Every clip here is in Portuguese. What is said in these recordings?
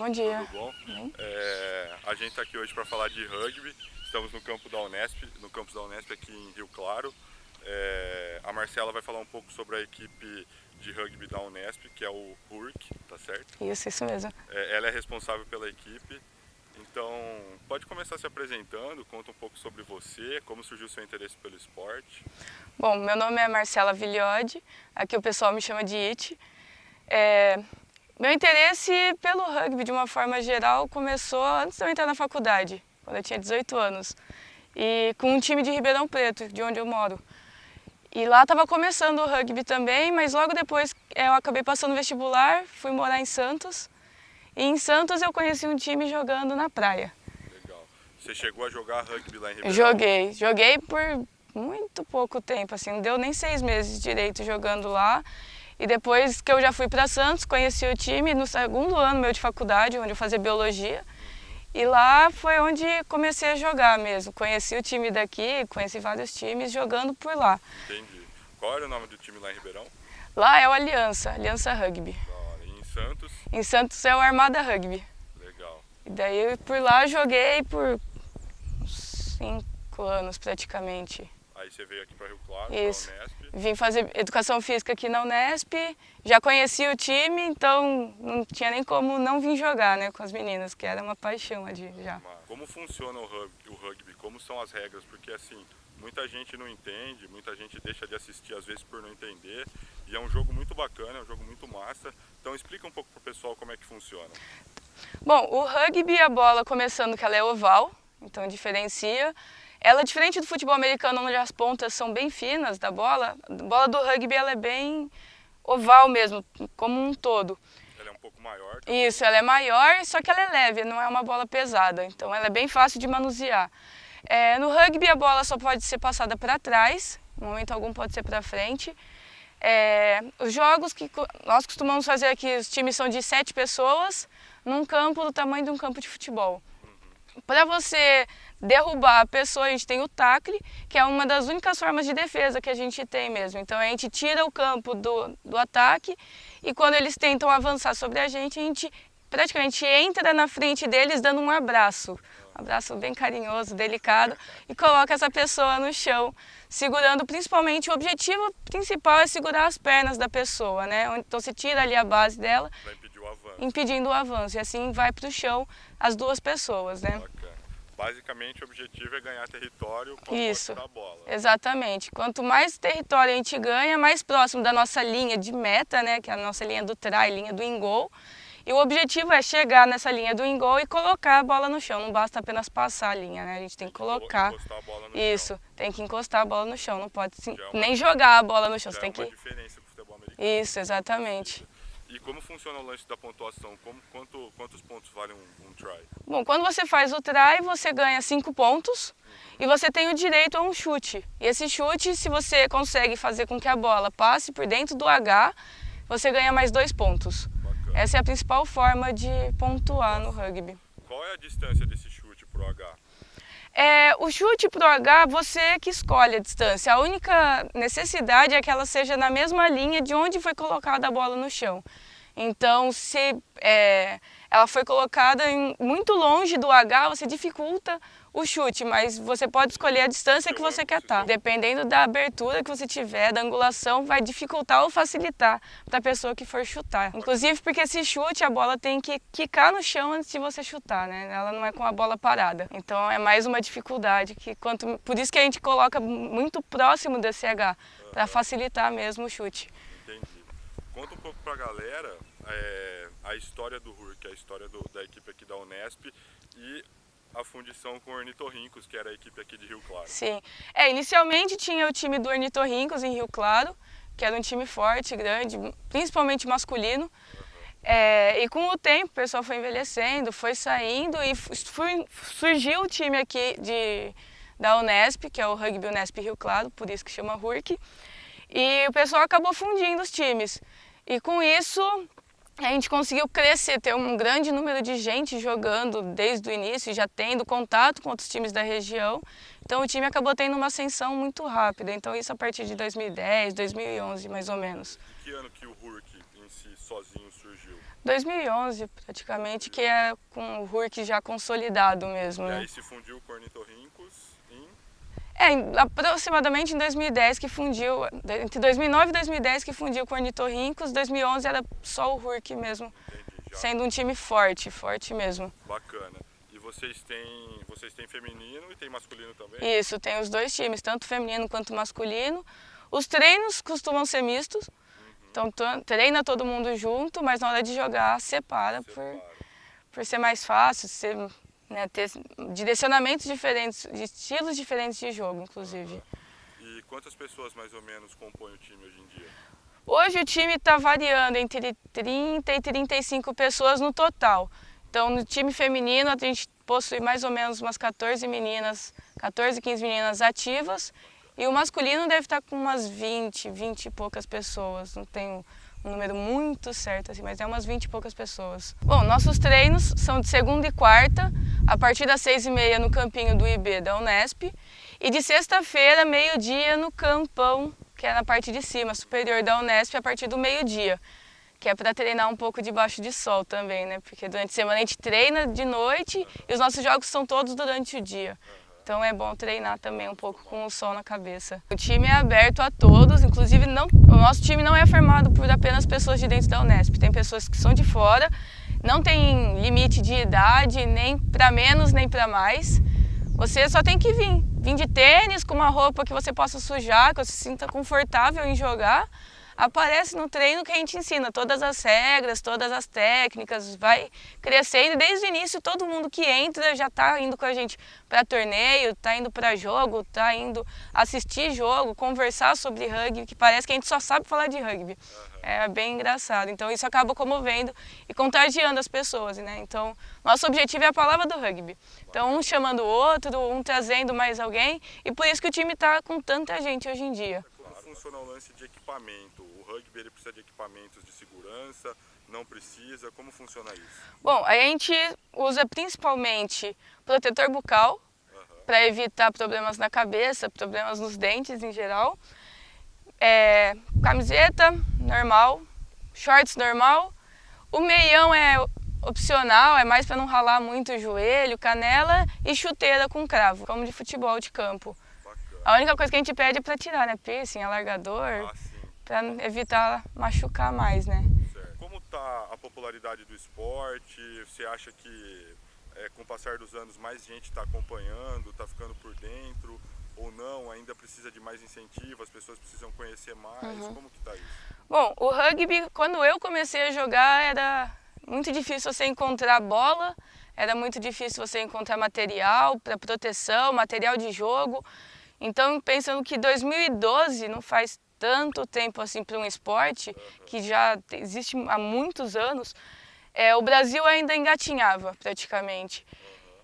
bom dia. Tudo bom? A gente está aqui hoje para falar de rugby. Estamos no campus da Unesp aqui em Rio Claro. A Marcela vai falar um pouco sobre a equipe de rugby da Unesp, que é o RURC, tá certo? Isso mesmo. Ela é responsável pela equipe. Então, pode começar se apresentando, conta um pouco sobre você, como surgiu o seu interesse pelo esporte. Bom, meu nome é Marcela Vigliodi, aqui o pessoal me chama de It. Meu interesse pelo rugby, de uma forma geral, começou antes de eu entrar na faculdade, quando eu tinha 18 anos, e com um time de Ribeirão Preto, de onde eu moro. E lá estava começando o rugby também, mas logo depois eu acabei passando no vestibular, fui morar em Santos. E em Santos eu conheci um time jogando na praia. Legal. Você chegou a jogar rugby lá em Ribeirão? Joguei por muito pouco tempo, assim, não deu nem 6 meses direito jogando lá. E depois que eu já fui para Santos, conheci o time no segundo ano meu de faculdade, onde eu fazia biologia. E lá foi onde comecei a jogar mesmo. Conheci o time daqui, conheci vários times jogando por lá. Entendi. Qual era o nome do time lá em Ribeirão? Lá é o Aliança Rugby. E em Santos? Em Santos é o Armada Rugby. Legal. E daí por lá joguei por 5 anos praticamente. Aí você veio aqui para Rio Claro, Isso. para a Unesp. Vim fazer educação física aqui na Unesp, já conheci o time, então não tinha nem como não vir jogar, né, com as meninas, que era uma paixão ali já. Como funciona o rugby? Como são as regras? Porque assim, muita gente não entende, muita gente deixa de assistir às vezes por não entender. E é um jogo muito bacana, é um jogo muito massa. Então explica um pouco pro pessoal como é que funciona. Bom, o rugby, a bola, começando que ela é oval, então diferencia. Ela, diferente do futebol americano, onde as pontas são bem finas da bola, a bola do rugby ela é bem oval mesmo, como um todo. Ela é um pouco maior também. Isso, ela é maior, só que ela é leve, não é uma bola pesada, então ela é bem fácil de manusear. No rugby a bola só pode ser passada para trás, no momento algum pode ser para frente. Os jogos que nós costumamos fazer aqui, os times são de 7 pessoas, num campo do tamanho de um campo de futebol. Para você derrubar a pessoa, a gente tem o tackle, que é uma das únicas formas de defesa que a gente tem mesmo. Então a gente tira o campo do ataque e quando eles tentam avançar sobre a gente praticamente entra na frente deles dando um abraço bem carinhoso, delicado, e coloca essa pessoa no chão, segurando principalmente, o objetivo principal é segurar as pernas da pessoa, né? Então você tira ali a base dela, Vai impedir o avanço. impedindo o avanço, e assim vai para o chão as duas pessoas, né? Bacana. Basicamente o objetivo é ganhar território com a Isso, posse da bola. exatamente. Quanto mais território a gente ganha, mais próximo da nossa linha de meta, né? Que é a nossa linha do try, linha do in-goal. E o objetivo é chegar nessa linha do in-goal e colocar a bola no chão. Não basta apenas passar a linha, né? A gente tem que colocar. Encostar a bola no Isso, chão. tem que encostar a bola no chão. Não pode Já nem jogar a bola no chão. Já Você tem é uma que. diferença pro futebol americano. Isso, exatamente. E como funciona o lance da pontuação? Quantos pontos vale um try? Bom, quando você faz o try, você ganha 5 pontos e você tem o direito a um chute. E esse chute, se você consegue fazer com que a bola passe por dentro do H, você ganha mais 2 pontos. Bacana. Essa é a principal forma de pontuar no rugby. Qual é a distância desse chute pro H? O chute pro H, você que escolhe a distância. A única necessidade é que ela seja na mesma linha de onde foi colocada a bola no chão. Então, se ela foi colocada muito longe do H, você dificulta o chute, mas você pode escolher a distância que você quer estar. Dependendo da abertura que você tiver, da angulação, vai dificultar ou facilitar para a pessoa que for chutar. Inclusive porque esse chute, a bola tem que quicar no chão antes de você chutar, né? Ela não é com a bola parada. Então é mais uma dificuldade, por isso que a gente coloca muito próximo desse H, para facilitar mesmo o chute. Entendi. Conta um pouco pra galera a história do RURC, a história da equipe aqui da Unesp e a fundição com o Ornitorrincos, que era a equipe aqui de Rio Claro. Sim. Inicialmente tinha o time do Ornitorrincos em Rio Claro, que era um time forte, grande, principalmente masculino. E com o tempo o pessoal foi envelhecendo, foi saindo e surgiu o time aqui da Unesp, que é o Rugby Unesp Rio Claro, por isso que chama RURC. E o pessoal acabou fundindo os times. E com isso a gente conseguiu crescer, ter um grande número de gente jogando desde o início, já tendo contato com outros times da região. Então o time acabou tendo uma ascensão muito rápida. Então isso a partir de 2010, 2011 mais ou menos. que ano que o HURC em si sozinho surgiu? 2011 praticamente, que é com o HURC já consolidado mesmo, E né? aí se fundiu com o Ornitorrincos em... Aproximadamente em 2010 que fundiu, entre 2009 e 2010 que fundiu com o Ornitorrincos, 2011 era só o HURC mesmo, Entendi, já. sendo um time forte, forte mesmo. Bacana. E vocês têm feminino e tem masculino também? Isso, tem os dois times, tanto feminino quanto masculino. Os treinos costumam ser mistos, então treina todo mundo junto, mas na hora de jogar separa por ser mais fácil, né, ter direcionamentos diferentes, de estilos diferentes de jogo, inclusive. E quantas pessoas mais ou menos compõem o time hoje em dia? Hoje o time está variando entre 30 e 35 pessoas no total. Então no time feminino a gente possui mais ou menos umas 14 meninas, 14, 15 meninas ativas. E o masculino deve estar com umas 20 e poucas pessoas. Não tenho um número muito certo, assim, mas é umas 20 e poucas pessoas. Bom, nossos treinos são de segunda e quarta, a partir das 6h30 no campinho do IB da Unesp. E de sexta-feira, meio-dia, no campão, que é na parte de cima, superior da Unesp, a partir do meio-dia. Que é para treinar um pouco debaixo de sol também, né? Porque durante a semana a gente treina de noite e os nossos jogos são todos durante o dia. Então é bom treinar também um pouco com o sol na cabeça. O time é aberto a todos, inclusive o nosso time não é formado por apenas pessoas de dentro da Unesp. Tem pessoas que são de fora, não tem limite de idade, nem para menos nem para mais. Você só tem que vir de tênis, com uma roupa que você possa sujar, que você se sinta confortável em jogar. Aparece no treino que a gente ensina todas as regras, todas as técnicas, vai crescendo. Desde o início, todo mundo que entra já está indo com a gente para torneio, está indo para jogo, está indo assistir jogo, conversar sobre rugby, que parece que a gente só sabe falar de rugby. É bem engraçado. Então isso acaba comovendo e contagiando as pessoas, né? Então nosso objetivo é a palavra do rugby. Então um chamando o outro, um trazendo mais alguém, e por isso que o time está com tanta gente hoje em dia. Como funciona o lance de equipamento? O rugby ele precisa de equipamentos de segurança, não precisa? Como funciona isso? Bom, a gente usa principalmente protetor bucal para evitar problemas na cabeça, problemas nos dentes em geral. Camiseta normal, shorts normal. O meião é opcional, é mais para não ralar muito o joelho, canela e chuteira com cravo, como de futebol de campo. A única coisa que a gente pede é para tirar, né? Piercing, alargador, para evitar machucar mais, né? Certo. Como está a popularidade do esporte? Você acha que com o passar dos anos mais gente está acompanhando, está ficando por dentro ou não? Ainda precisa de mais incentivo, as pessoas precisam conhecer mais? Como que está isso? Bom, o rugby, quando eu comecei a jogar, era muito difícil você encontrar bola, era muito difícil você encontrar material para proteção, material de jogo. Então, pensando que 2012 não faz tanto tempo assim para um esporte, que já existe há muitos anos, o Brasil ainda engatinhava praticamente.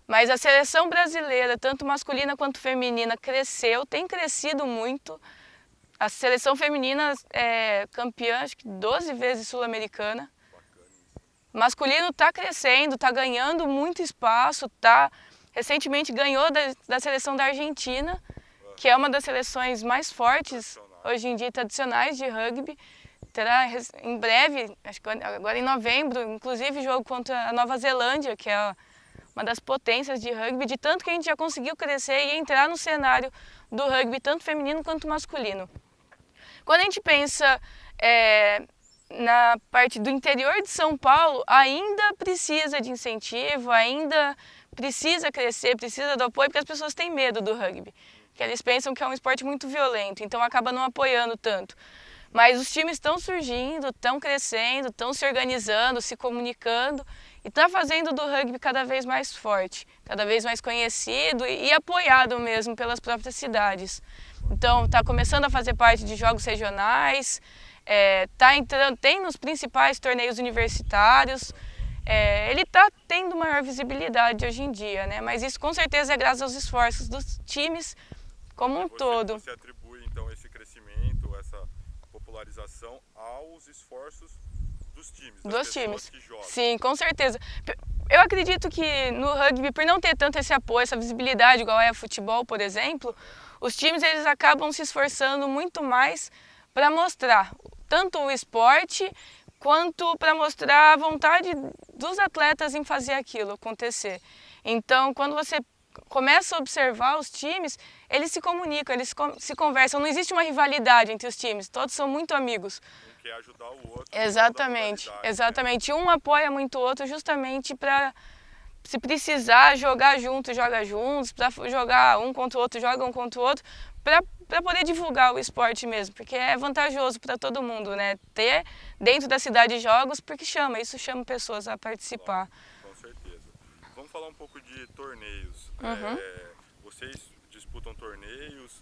Mas a seleção brasileira, tanto masculina quanto feminina, cresceu, tem crescido muito. A seleção feminina é campeã, acho que 12 vezes sul-americana. O masculino está crescendo, está ganhando muito espaço, recentemente ganhou da seleção da Argentina, que é uma das seleções mais fortes, hoje em dia, tradicionais de rugby. Terá em breve, acho que agora em novembro, inclusive jogo contra a Nova Zelândia, que é uma das potências de rugby, de tanto que a gente já conseguiu crescer e entrar no cenário do rugby, tanto feminino quanto masculino. Quando a gente pensa na parte do interior de São Paulo, ainda precisa de incentivo, ainda precisa crescer, precisa do apoio, porque as pessoas têm medo do rugby. Que eles pensam que é um esporte muito violento, então acaba não apoiando tanto. Mas os times estão surgindo, estão crescendo, estão se organizando, se comunicando e está fazendo do rugby cada vez mais forte, cada vez mais conhecido e apoiado mesmo pelas próprias cidades. Então está começando a fazer parte de jogos regionais, tem nos principais torneios universitários. Ele está tendo maior visibilidade hoje em dia, né? Mas isso com certeza é graças aos esforços dos times como um todo. Você atribui então esse crescimento, essa popularização aos esforços dos times, das pessoas que jogam? Sim, com certeza. Eu acredito que no rugby, por não ter tanto esse apoio, essa visibilidade igual é o futebol, por exemplo, os times eles acabam se esforçando muito mais para mostrar tanto o esporte quanto para mostrar a vontade dos atletas em fazer aquilo acontecer. Então, quando você começa a observar os times, eles se comunicam, eles se conversam, não existe uma rivalidade entre os times, todos são muito amigos. Um quer ajudar o outro. Exatamente, exatamente. Um apoia muito o outro justamente para, se precisar jogar junto, joga juntos, para jogar um contra o outro, joga um contra o outro, para poder divulgar o esporte mesmo, porque é vantajoso para todo mundo, né? Ter dentro da cidade jogos, porque isso chama pessoas a participar. Com certeza. Vamos falar um pouco de torneios. Vocês disputam torneios,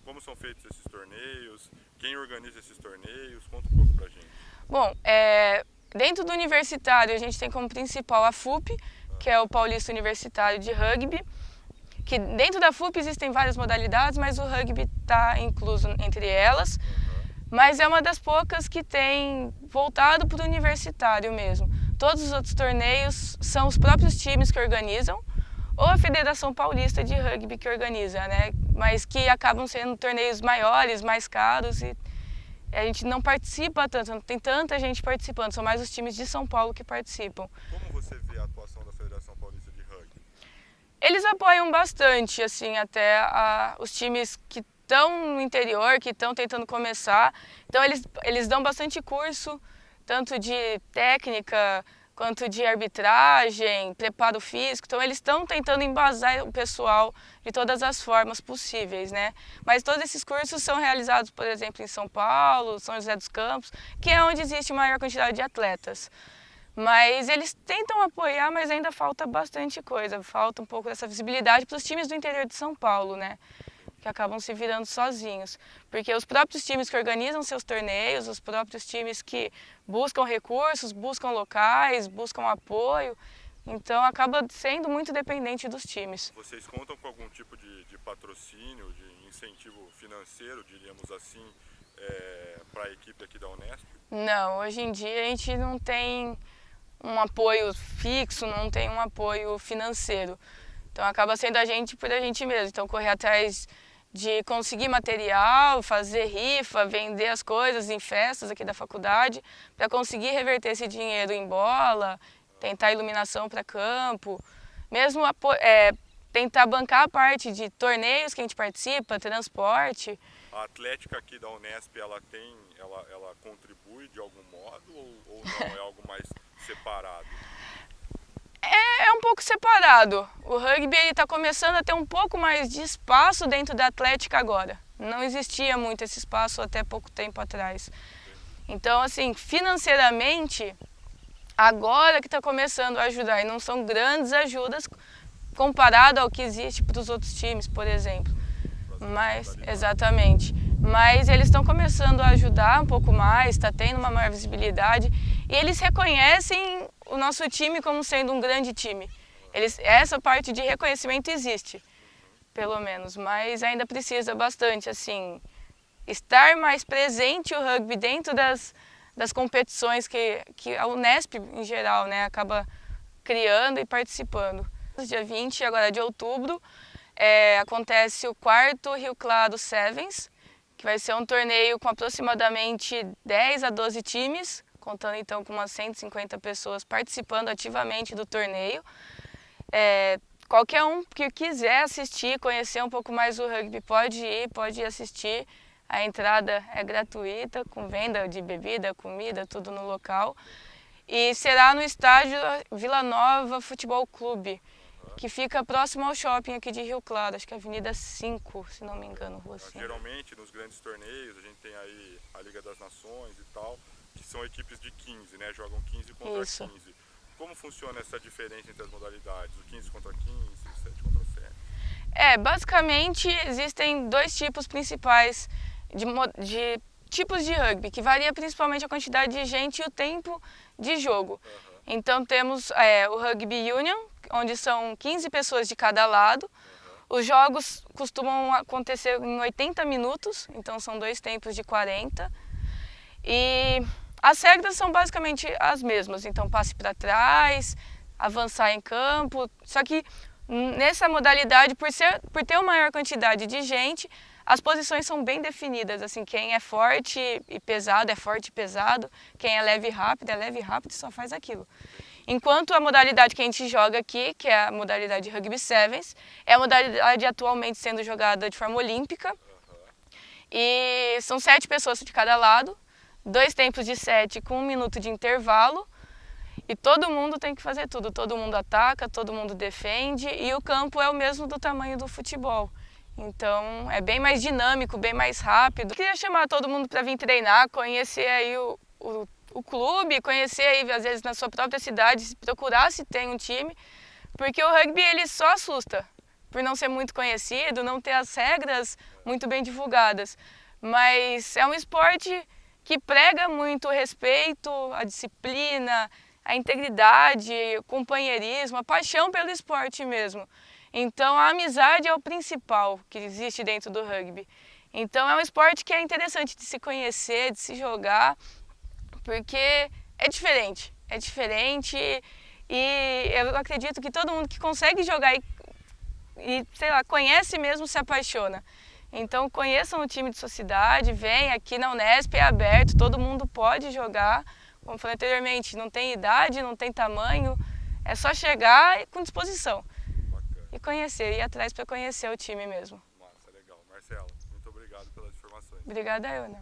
como são feitos esses torneios, quem organiza esses torneios, conta um pouco pra gente. Bom, dentro do universitário a gente tem como principal a FUP, que é o Paulista Universitário de Rugby, que dentro da FUP existem várias modalidades, mas o rugby está incluso entre elas, mas é uma das poucas que tem voltado para o universitário mesmo. Todos os outros torneios são os próprios times que organizam, ou a Federação Paulista de Rugby que organiza, né? Mas que acabam sendo torneios maiores, mais caros, e a gente não participa tanto, não tem tanta gente participando, são mais os times de São Paulo que participam. Como você vê a atuação da Federação Paulista de Rugby? Eles apoiam bastante, assim, até os times que estão no interior, que estão tentando começar. Então eles dão bastante curso, tanto de técnica quanto de arbitragem, preparo físico. Então eles estão tentando embasar o pessoal de todas as formas possíveis, né? Mas todos esses cursos são realizados, por exemplo, em São Paulo, São José dos Campos, que é onde existe maior quantidade de atletas. Mas eles tentam apoiar, mas ainda falta bastante coisa. Falta um pouco dessa visibilidade para os times do interior de São Paulo, né? Que acabam se virando sozinhos. Porque os próprios times que organizam seus torneios, os próprios times que buscam recursos, buscam locais, buscam apoio, então acaba sendo muito dependente dos times. Vocês contam com algum tipo de patrocínio, de incentivo financeiro, diríamos assim, para a equipe aqui da Unesp? Não, hoje em dia a gente não tem um apoio fixo, não tem um apoio financeiro. Então acaba sendo a gente por a gente mesmo. Então correr atrás de conseguir material, fazer rifa, vender as coisas em festas aqui da faculdade, para conseguir reverter esse dinheiro em bola, tentar iluminação para campo, mesmo tentar bancar a parte de torneios que a gente participa, transporte. A atlética aqui da Unesp, ela contribui de algum modo ou não? É algo mais separado? É um pouco separado. O rugby está começando a ter um pouco mais de espaço dentro da atlética agora. Não existia muito esse espaço até pouco tempo atrás. Então, assim, financeiramente, agora que está começando a ajudar. E não são grandes ajudas comparado ao que existe para os outros times, por exemplo. Mas, exatamente. Mas eles estão começando a ajudar um pouco mais, está tendo uma maior visibilidade. E eles reconhecem o nosso time como sendo um grande time. Essa parte de reconhecimento existe, pelo menos, mas ainda precisa bastante, assim, estar mais presente o rugby dentro das competições que a Unesp, em geral, né, acaba criando e participando. No dia 20 agora de outubro, acontece o 4º Rio Claro Sevens, que vai ser um torneio com aproximadamente 10 a 12 times, contando então com umas 150 pessoas participando ativamente do torneio. Qualquer um que quiser assistir, conhecer um pouco mais o rugby, pode ir assistir. A entrada é gratuita, com venda de bebida, comida, tudo no local. E será no estádio Vila Nova Futebol Clube, que fica próximo ao shopping aqui de Rio Claro, acho que é Avenida 5, se não me engano, Rua 5. Geralmente nos grandes torneios a gente tem aí a Liga das Nações e tal, que são equipes de 15, né? Jogam 15 contra 15. Como funciona essa diferença entre as modalidades? O 15 contra 15, 7 contra 7? Basicamente existem dois tipos principais de tipos de rugby, que varia principalmente a quantidade de gente e o tempo de jogo. Então temos o Rugby Union, onde são 15 pessoas de cada lado. Os jogos costumam acontecer em 80 minutos, então são 2 tempos de 40. E as regras são basicamente as mesmas, então passe para trás, avançar em campo. Só que nessa modalidade, por ter uma maior quantidade de gente, as posições são bem definidas, assim, quem é forte e pesado é forte e pesado, quem é leve e rápido e só faz aquilo. Enquanto a modalidade que a gente joga aqui, que é a modalidade Rugby Sevens, é a modalidade atualmente sendo jogada de forma olímpica. E são 7 pessoas de cada lado, 2 tempos de 7 com 1 minuto de intervalo. E todo mundo tem que fazer tudo, todo mundo ataca, todo mundo defende e o campo é o mesmo do tamanho do futebol. Então é bem mais dinâmico, bem mais rápido. Eu queria chamar todo mundo para vir treinar, conhecer aí o clube, conhecer aí às vezes na sua própria cidade, procurar se tem um time, porque o rugby ele só assusta por não ser muito conhecido, não ter as regras muito bem divulgadas. Mas é um esporte que prega muito o respeito, a disciplina, a integridade, o companheirismo, a paixão pelo esporte mesmo. Então a amizade é o principal que existe dentro do rugby. Então é um esporte que é interessante de se conhecer, de se jogar, porque é diferente e eu acredito que todo mundo que consegue jogar e sei lá, conhece mesmo se apaixona. Então conheçam o time de sua cidade, vem aqui na Unesp, é aberto, todo mundo pode jogar. Como falei anteriormente, não tem idade, não tem tamanho, é só chegar com disposição. Bacana. E conhecer, ir atrás para conhecer o time mesmo. Massa, legal. Marcela, muito obrigado pelas informações. Obrigada, Ana.